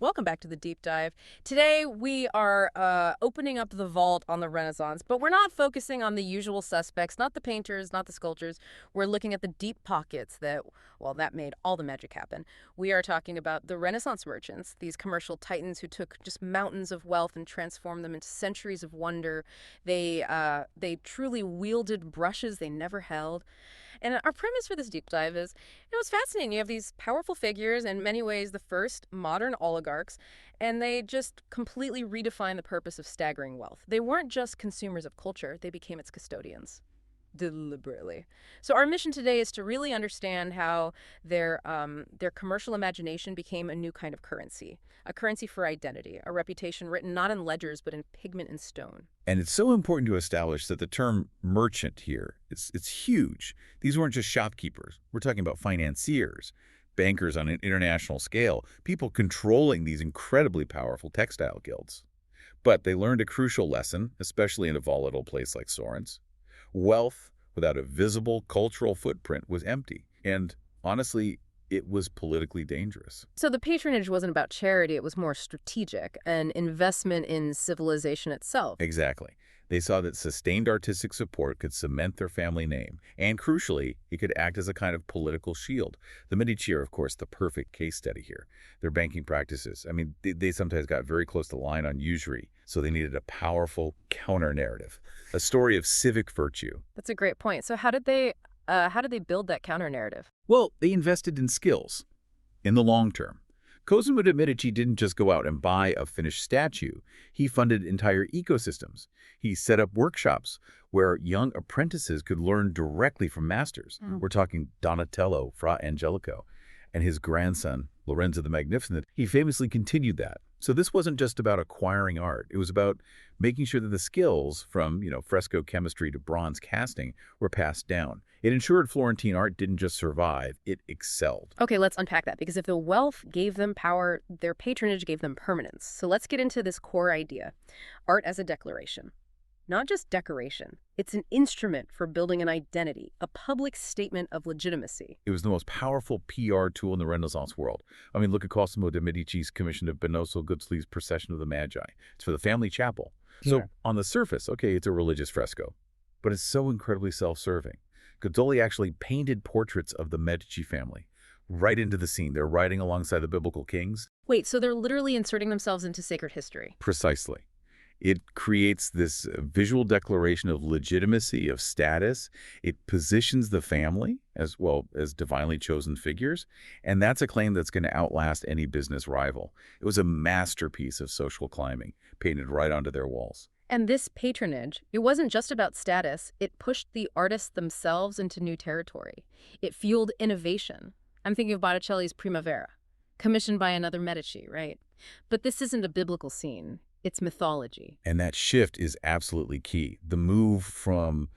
Welcome back to the deep dive. Today we are opening up the vault on the Renaissance, but we're not focusing on the usual suspects, not the painters, not the sculptors. We're looking at the deep pockets that made all the magic happen. We are talking about the Renaissance merchants, these commercial titans who took just mountains of wealth and transformed them into centuries of wonder. They truly wielded brushes they never held. And our premise for this deep dive is, it's fascinating. You have these powerful figures, in many ways the first modern oligarchs, and they just completely redefined the purpose of staggering wealth. They weren't just consumers of culture, they became its custodians. Deliberately. So our mission today is to really understand how their commercial imagination became a new kind of currency, a currency for identity, a reputation written not in ledgers but in pigment and stone. And it's so important to establish that the term merchant here, it's huge. These weren't just shopkeepers. We're talking about financiers, bankers on an international scale, people controlling these incredibly powerful textile guilds. But they learned a crucial lesson, especially in a volatile place like Florence. Wealth without a visible cultural footprint was empty, and honestly, it was politically dangerous. So the patronage wasn't about charity, it was more strategic, an investment in civilization itself. Exactly. They saw that sustained artistic support could cement their family name, and crucially, it could act as a kind of political shield. The Medici are, of course, the perfect case study here. Their banking practices, they sometimes got very close to the line on usury, so they needed a powerful counter-narrative, a story of civic virtue. That's a great point. So how did they build that counter-narrative? Well, they invested in skills in the long term. Cosimo de' Medici didn't just go out and buy a finished statue. He funded entire ecosystems. He set up workshops where young apprentices could learn directly from masters. We're talking Donatello, Fra Angelico, and his grandson, Lorenzo the Magnificent. He famously continued that. So this wasn't just about acquiring art. It was about making sure that the skills from, fresco chemistry to bronze casting were passed down. It ensured Florentine art didn't just survive, it excelled. Okay, let's unpack that, because if the wealth gave them power, their patronage gave them permanence. So let's get into this core idea. Art as a declaration. Not just decoration. It's an instrument for building an identity, a public statement of legitimacy. It was the most powerful PR tool in the Renaissance world. Look at Cosimo de' Medici's commission of Benozzo Gozzoli's Procession of the Magi. It's for the family chapel. So on the surface, okay, it's a religious fresco, but it's so incredibly self-serving. Gozzoli actually painted portraits of the Medici family right into the scene. They're riding alongside the biblical kings. Wait, so they're literally inserting themselves into sacred history? Precisely. It creates this visual declaration of legitimacy, of status. It positions the family as well as divinely chosen figures, and that's a claim that's going to outlast any business rival. It was a masterpiece of social climbing, painted right onto their walls. And this patronage, it wasn't just about status. It pushed the artists themselves into new territory. It fueled innovation. I'm thinking of Botticelli's Primavera, commissioned by another Medici, right? But this isn't a biblical scene. It's mythology. And that shift is absolutely key. The move from,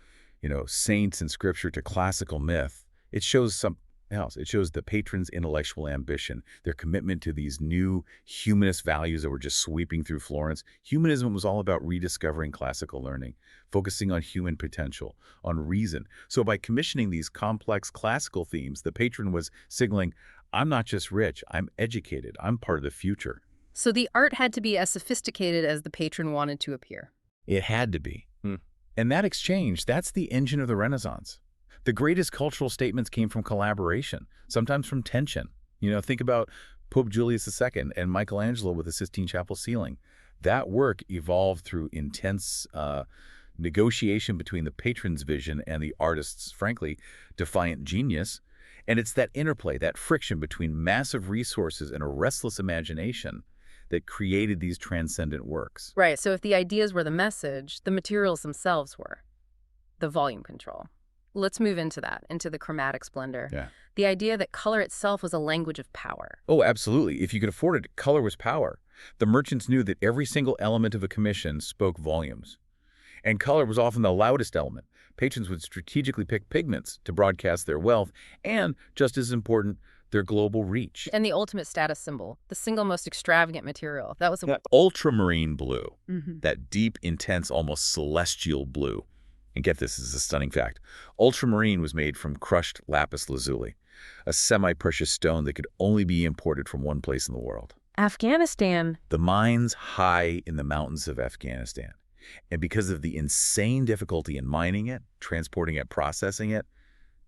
saints and scripture to classical myth, it shows something else. It shows the patron's intellectual ambition, their commitment to these new humanist values that were just sweeping through Florence. Humanism was all about rediscovering classical learning, focusing on human potential, on reason. So by commissioning these complex classical themes, the patron was signaling, I'm not just rich, I'm educated, I'm part of the future. So the art had to be as sophisticated as the patron wanted to appear. It had to be. And that exchange, that's the engine of the Renaissance. The greatest cultural statements came from collaboration, sometimes from tension. Think about Pope Julius II and Michelangelo with the Sistine Chapel ceiling. That work evolved through intense negotiation between the patron's vision and the artist's, frankly, defiant genius. And it's that interplay, that friction between massive resources and a restless imagination that created these transcendent works. Right, so if the ideas were the message, the materials themselves were the volume control. Let's move into that, into the chromatic splendor. Yeah. The idea that color itself was a language of power. Oh, absolutely. If you could afford it, color was power. The merchants knew that every single element of a commission spoke volumes. And color was often the loudest element. Patrons would strategically pick pigments to broadcast their wealth and, just as important, their global reach. And the ultimate status symbol, the single most extravagant material. That was that ultramarine blue, that deep, intense, almost celestial blue. And get this, is a stunning fact. Ultramarine was made from crushed lapis lazuli, a semi-precious stone that could only be imported from one place in the world. Afghanistan. The mines high in the mountains of Afghanistan. And because of the insane difficulty in mining it, transporting it, processing it,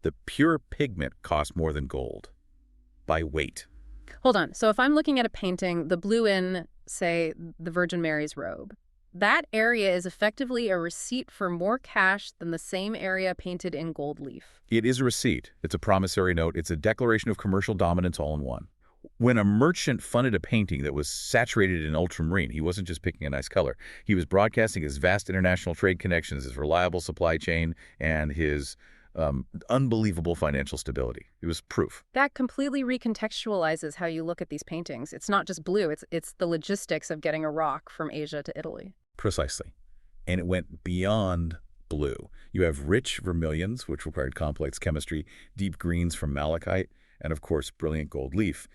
the pure pigment cost more than gold by weight. Hold on. So if I'm looking at a painting, the blue in, say, the Virgin Mary's robe, that area is effectively a receipt for more cash than the same area painted in gold leaf. It is a receipt. It's a promissory note. It's a declaration of commercial dominance all in one. When a merchant funded a painting that was saturated in ultramarine, he wasn't just picking a nice color. He was broadcasting his vast international trade connections, his reliable supply chain, and his unbelievable financial stability. It was proof. That completely recontextualizes how you look at these paintings. It's not just blue, it's the logistics of getting a rock from Asia to Italy. Precisely. And it went beyond blue. You have rich vermilions, which required complex chemistry, deep greens from malachite, and of course, brilliant gold leaf.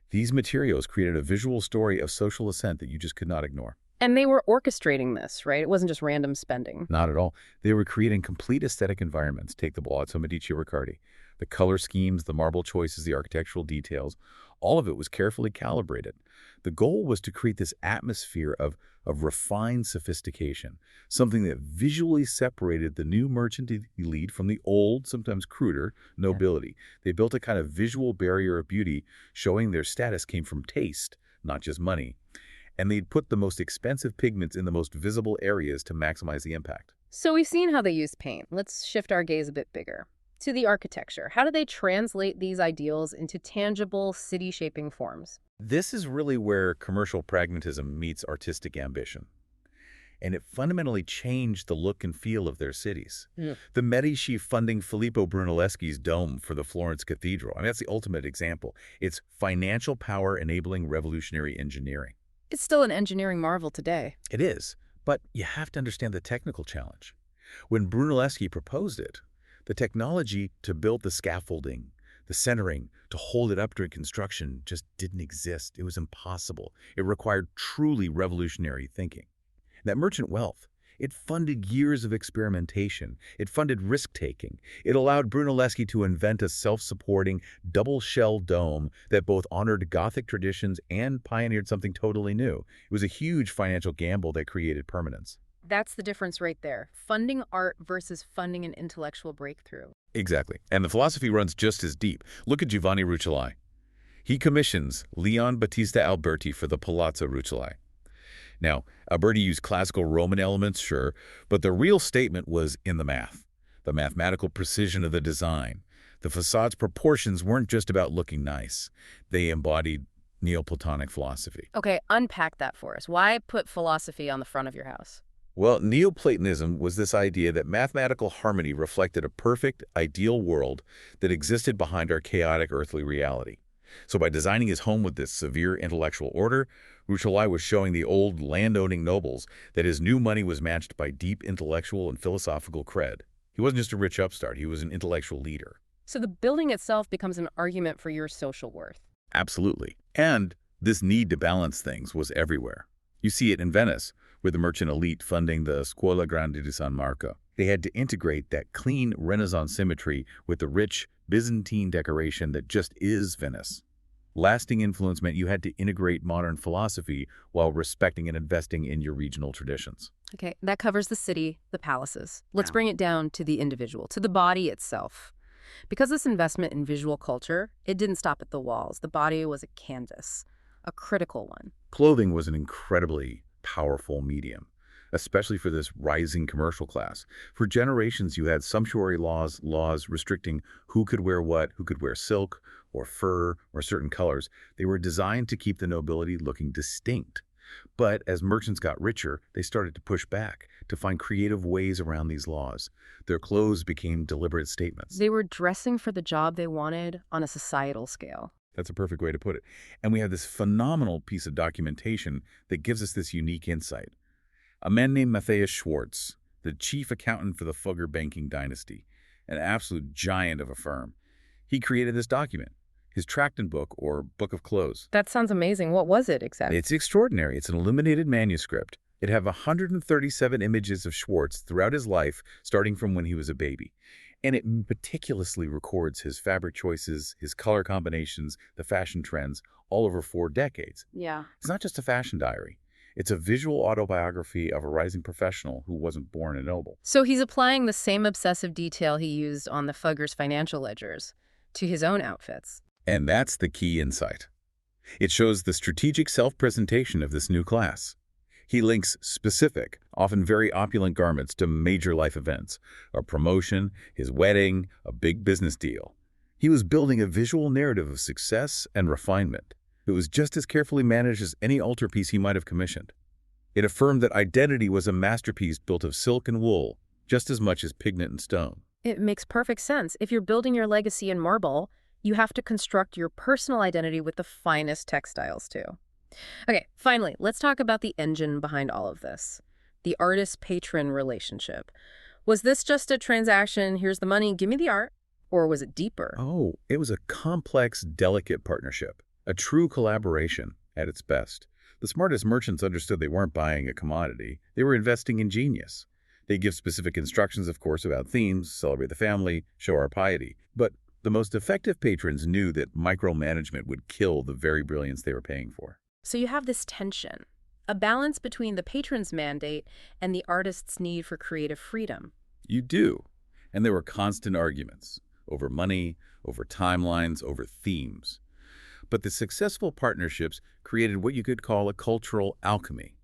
These materials created a visual story of social ascent that you just could not ignore. And they were orchestrating this, right? It wasn't just random spending. Not at all. They were creating complete aesthetic environments. Take the Palazzo Medici Riccardi. The color schemes, the marble choices, the architectural details, all of it was carefully calibrated. The goal was to create this atmosphere of refined sophistication, something that visually separated the new merchant elite from the old, sometimes cruder, nobility. They built a kind of visual barrier of beauty, showing their status came from taste, not just money. And they'd put the most expensive pigments in the most visible areas to maximize the impact. So we've seen how they used paint. Let's shift our gaze a bit bigger. To the architecture. How do they translate these ideals into tangible, city-shaping forms? This is really where commercial pragmatism meets artistic ambition. And it fundamentally changed the look and feel of their cities. The Medici funding Filippo Brunelleschi's dome for the Florence Cathedral. I mean, that's the ultimate example. It's financial power enabling revolutionary engineering. It's still an engineering marvel today. It is, but you have to understand the technical challenge. When Brunelleschi proposed it, the technology to build the scaffolding, the centering, to hold it up during construction just didn't exist. It was impossible. It required truly revolutionary thinking. That merchant wealth, it funded years of experimentation. It funded risk-taking. It allowed Brunelleschi to invent a self-supporting, double-shell dome that both honored Gothic traditions and pioneered something totally new. It was a huge financial gamble that created permanence. That's the difference right there. Funding art versus funding an intellectual breakthrough. Exactly. And the philosophy runs just as deep. Look at Giovanni Rucellai. He commissions Leon Battista Alberti for the Palazzo Rucellai. Now, Alberti used classical Roman elements, sure, but the real statement was in the math, the mathematical precision of the design. The facade's proportions weren't just about looking nice. They embodied Neoplatonic philosophy. Okay, unpack that for us. Why put philosophy on the front of your house? Well, Neoplatonism was this idea that mathematical harmony reflected a perfect, ideal world that existed behind our chaotic earthly reality. So by designing his home with this severe intellectual order, Rucellai was showing the old land-owning nobles that his new money was matched by deep intellectual and philosophical cred. He wasn't just a rich upstart, he was an intellectual leader. So the building itself becomes an argument for your social worth. Absolutely. And this need to balance things was everywhere. You see it in Venice, with the merchant elite funding the Scuola Grande di San Marco. They had to integrate that clean Renaissance symmetry with the rich Byzantine decoration that just is Venice. Lasting influence meant you had to integrate modern philosophy while respecting and investing in your regional traditions. Okay, that covers the city, the palaces. Let's bring it down to the individual, to the body itself. Because this investment in visual culture, it didn't stop at the walls. The body was a canvas, a critical one. Clothing was an incredibly powerful medium, especially for this rising commercial class. For generations, you had sumptuary laws restricting who could wear what, who could wear silk or fur or certain colors. They were designed to keep the nobility looking distinct. But as merchants got richer, they started to push back, to find creative ways around these laws. Their clothes became deliberate statements. They were dressing for the job they wanted on a societal scale. That's a perfect way to put it. And we have this phenomenal piece of documentation that gives us this unique insight. A man named Matthias Schwartz, the chief accountant for the Fugger banking dynasty, an absolute giant of a firm, he created this document, his Tracton book, or Book of Clothes. That sounds amazing. What was it exactly? It's extraordinary. It's an illuminated manuscript. It have 137 images of Schwartz throughout his life, starting from when he was a baby. And it meticulously records his fabric choices, his color combinations, the fashion trends, all over 4 decades. Yeah. It's not just a fashion diary. It's a visual autobiography of a rising professional who wasn't born a noble. So he's applying the same obsessive detail he used on the Fugger's financial ledgers to his own outfits. And that's the key insight. It shows the strategic self-presentation of this new class. He links specific, often very opulent garments to major life events, a promotion, his wedding, a big business deal. He was building a visual narrative of success and refinement. It was just as carefully managed as any altarpiece he might have commissioned. It affirmed that identity was a masterpiece built of silk and wool, just as much as pigment and stone. It makes perfect sense. If you're building your legacy in marble, you have to construct your personal identity with the finest textiles, too. Okay, finally, let's talk about the engine behind all of this. The artist-patron relationship. Was this just a transaction, here's the money, give me the art? Or was it deeper? Oh, it was a complex, delicate partnership. A true collaboration at its best. The smartest merchants understood they weren't buying a commodity. They were investing in genius. They give specific instructions, of course, about themes, celebrate the family, show our piety. But the most effective patrons knew that micromanagement would kill the very brilliance they were paying for. So you have this tension, a balance between the patron's mandate and the artist's need for creative freedom. You do. And there were constant arguments over money, over timelines, over themes. But the successful partnerships created what you could call a cultural alchemy.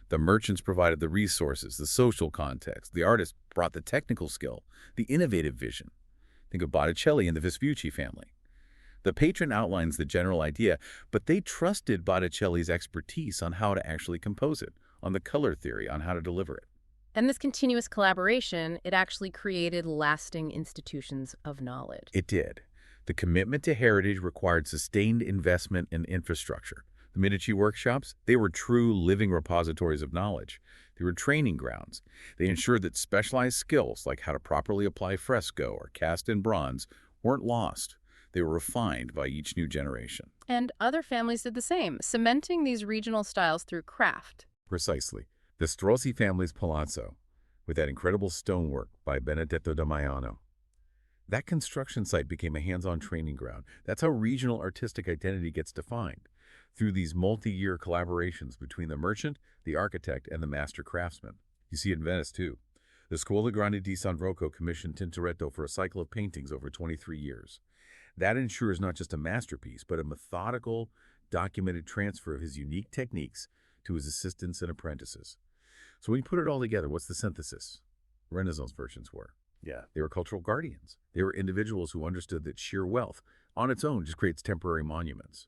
The merchants provided the resources, the social context. The artists brought the technical skill, the innovative vision. Think of Botticelli and the Vespucci family. The patron outlines the general idea, but they trusted Botticelli's expertise on how to actually compose it, on the color theory, on how to deliver it. And this continuous collaboration, it actually created lasting institutions of knowledge. It did. The commitment to heritage required sustained investment in infrastructure. The Medici workshops, they were true living repositories of knowledge. They were training grounds. They ensured that specialized skills, like how to properly apply fresco or cast in bronze, weren't lost. They were refined by each new generation. And other families did the same, cementing these regional styles through craft. Precisely. The Strozzi family's palazzo, with that incredible stonework by Benedetto da Maiano. That construction site became a hands-on training ground. That's how regional artistic identity gets defined, through these multi-year collaborations between the merchant, the architect, and the master craftsman. You see it in Venice, too. The Scuola Grande di San Rocco commissioned Tintoretto for a cycle of paintings over 23 years. That ensures not just a masterpiece, but a methodical, documented transfer of his unique techniques to his assistants and apprentices. So when you put it all together, what's the synthesis? Renaissance merchants were. Yeah, they were cultural guardians. They were individuals who understood that sheer wealth on its own just creates temporary monuments.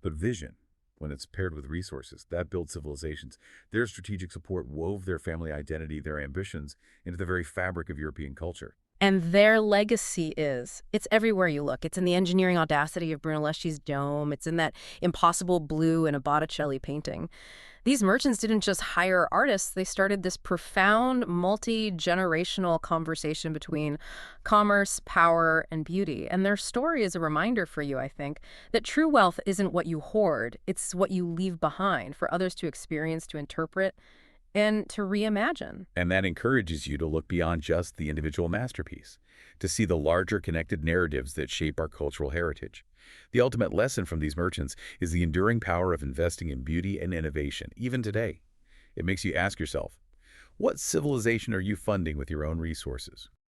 But vision, when it's paired with resources, that builds civilizations. Their strategic support wove their family identity, their ambitions, into the very fabric of European culture. And their legacy it's everywhere you look. It's in the engineering audacity of Brunelleschi's dome. It's in that impossible blue in a Botticelli painting. These merchants didn't just hire artists. They started this profound, multi-generational conversation between commerce, power, and beauty. And their story is a reminder for you, I think, that true wealth isn't what you hoard. It's what you leave behind for others to experience, to interpret, and to reimagine. And that encourages you to look beyond just the individual masterpiece, to see the larger connected narratives that shape our cultural heritage. The ultimate lesson from these merchants is the enduring power of investing in beauty and innovation, even today. It makes you ask yourself, what civilization are you funding with your own resources?